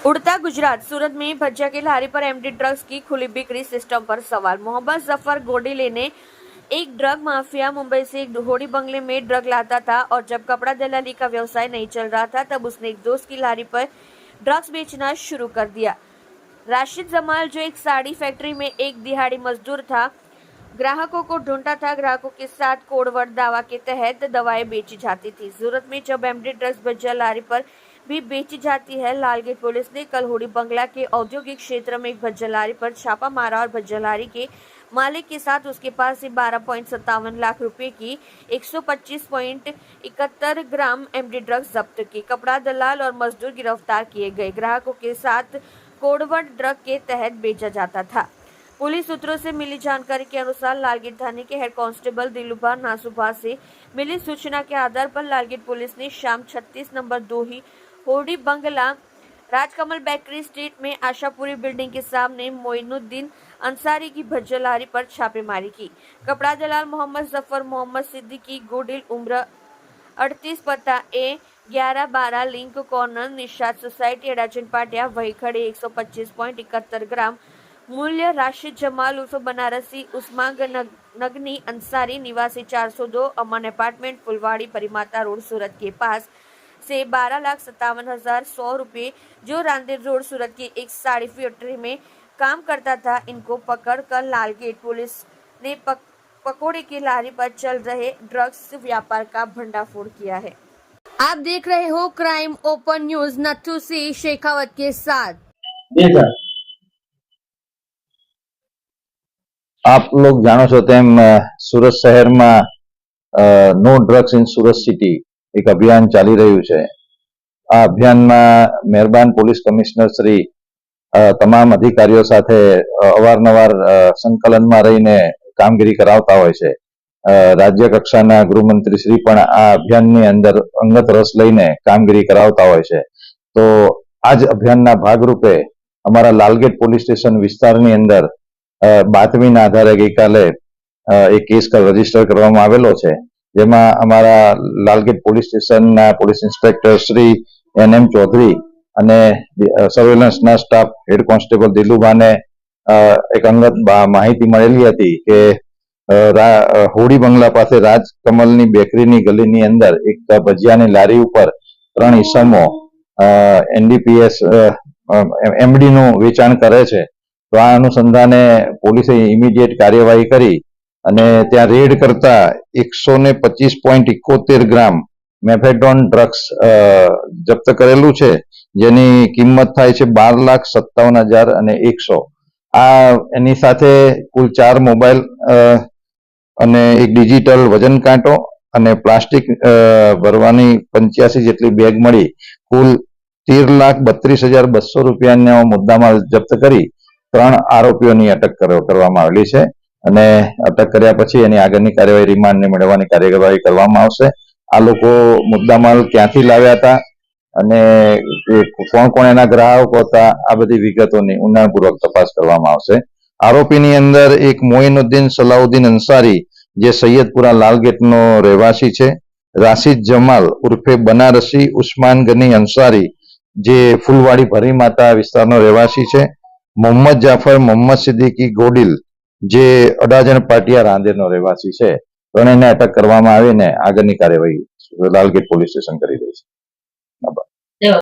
उड़ता गुजरात। सूरत में भज्जिया की लारी पर एमडी ड्रग्स की खुली बिक्री सिस्टम पर सवाल। मोहम्मद जफर गोडीले ने एक ड्रग माफिया मुंबई से एक होड़ी बंगले में ड्रग लाता था और जब कपड़ा दलाली का व्यवसाय नहीं चल रहा था तब उसने एक दोस्त की लारी पर ड्रग्स बेचना शुरू कर दिया। राशिद जमाल, जो एक साड़ी फैक्ट्री में एक दिहाड़ी मजदूर था, ग्राहकों को ढूंढता था। ग्राहकों के साथ कोडवर्ड दावा के तहत दवाएं बेची जाती थी। सूरत में जब एमडी ड्रग्स भज्जिया लारी पर भी बेची जाती है। लालगेट पुलिस ने कल होड़ी बंगला के औद्योगिक क्षेत्र में एक भज्जिया लारी पर छापा मारा और भज्जिया लारी के मालिक के साथ उसके पास से 12.57 लाख रुपए की 125.71 ग्राम एमडी ड्रग्स जब्त की। कपड़ा दलाल और मजदूर गिरफ्तार किए गए। ग्राहकों के साथ कोडवर्ड ड्रग के तहत बेचा जाता था। पुलिस सूत्रों से मिली जानकारी के अनुसार लालगेट थाने के हेड कांस्टेबल दिलुभा नासुभा से मिली सूचना के आधार पर लालगेट पुलिस ने शाम 36 नंबर 2 ही होड़ी बंगला राजकमल बेकरी स्ट्रीट में आशापुरी बिल्डिंग के सामने मोइनुद्दीन अंसारी की भज्जिया लारी पर छापेमारी की। कपड़ा दलाल मोहम्मद जफर मोहम्मद सिद्दीकी गोडिल उम्र 38, पता A1112 link corner Nishad society Adajan Patiya, वही खड़े 125.71 ग्राम मूल्य। राशिद जमाल उर्फ बनारसी उस्माग नगनी अंसारी निवासी 402 अमन अपार्टमेंट फुलवाड़ी परिमाता रोड सूरत के पास से 12,57,100 रुपये, जो रांदेर रोड सूरत की एक साड़ी फैक्ट्री में काम करता था। इनको पकड़कर लालगेट पुलिस ने पकोड़े की लारी पर चल रहे ड्रग्स व्यापार का भंडाफोड़ किया है। आप देख रहे हो क्राइम ओपन न्यूज नथु सी शेखावत के साथ। आप लोग जाणो छो तेम सूरत शहर में no drugs in Surat city एक अभियान चाली रह्यु छे। आ अभियान में मेहरबान पोलीस कमिश्नर श्री तमाम अधिकारीओ साथे अवारनवार संकलन में रहीने कामगीरी करावता होय छे। राज्य कक्षाना गृहमंत्री श्री पण आ अभियाननी अंदर अंगत रस लईने कामगीरी करावता होय छे। तो आज अभियानना भागरूपे अमारा लालगेट पोलीस स्टेशन विस्तारनी अंदर बातमीना आधारे गईकाले एक केस रजिस्टर करवामां आवेलो छे, जेमां अमारा लालगेट पोलीस स्टेशनना police inspector Shri NM Chaudhary अने सर्वेलन्सना स्टाफ हेड कोन्स्टेबल दिलुभाने एक अंगत माहिती मळेली हती के होड़ी बंगला पासे राजकमलनी बेकरीनी गलीनी अंदर एक भजियानी लारी उपर 3 ईसमो NDPS MD નું વેચાણ કરે છે। तो आ अनुसंधाने पोलीसे इमीडिएट कार्यवाही करी अने त्यां रेड करता 125.71 ग्राम मेफेडोन ड्रग्स जप्त करेलू छे, जेनी किंमत थाय छे 12,57,100। आ एनी साथे कुल 4 मोबाइल अने एक डिजिटल वजन कांटो अने प्लास्टिक भरवानी 85 जेटली बेग मळी कुल 13,32,200 रूपियानो मुद्दामाल जप्त करी 3 आरोपीओनी अटक करवामां आवेली छे अने अटक कर्या पछी एनी आगळनी कार्यवाही रिमांडने मेळवવાની कार्यवाही करवामां आवशे। आ लोको मुद्दामाल क्यांथी लाव्या हता अने कोण कोण एना ग्राहको हता आ बधी विगतोनी ઊંડાણપૂર્વક तपास करवामां आवशे। आरोपीनी अंदर एक मोइनुद्दीन सलाउद्दीन अंसारी जे सैयदपुरा लालगेटनो રહેવાસી छे, राशिद जमाल उर्फे बनारसी उस्मान गनी अंसारी जे फुलवाड़ी भरीमाता विस्तारनो રહેવાસી छे, मोहम्मद जाफर मोहम्मद सिद्दीकी गोडिल जे अडाजन पाटिया रांदेरनो રહેવાસી छे। ત્રણેયને અટક કરવામાં આવીને આગળની કાર્યવાહી લાલગેટ પોલીસ સ્ટેશન કરી રહી છે।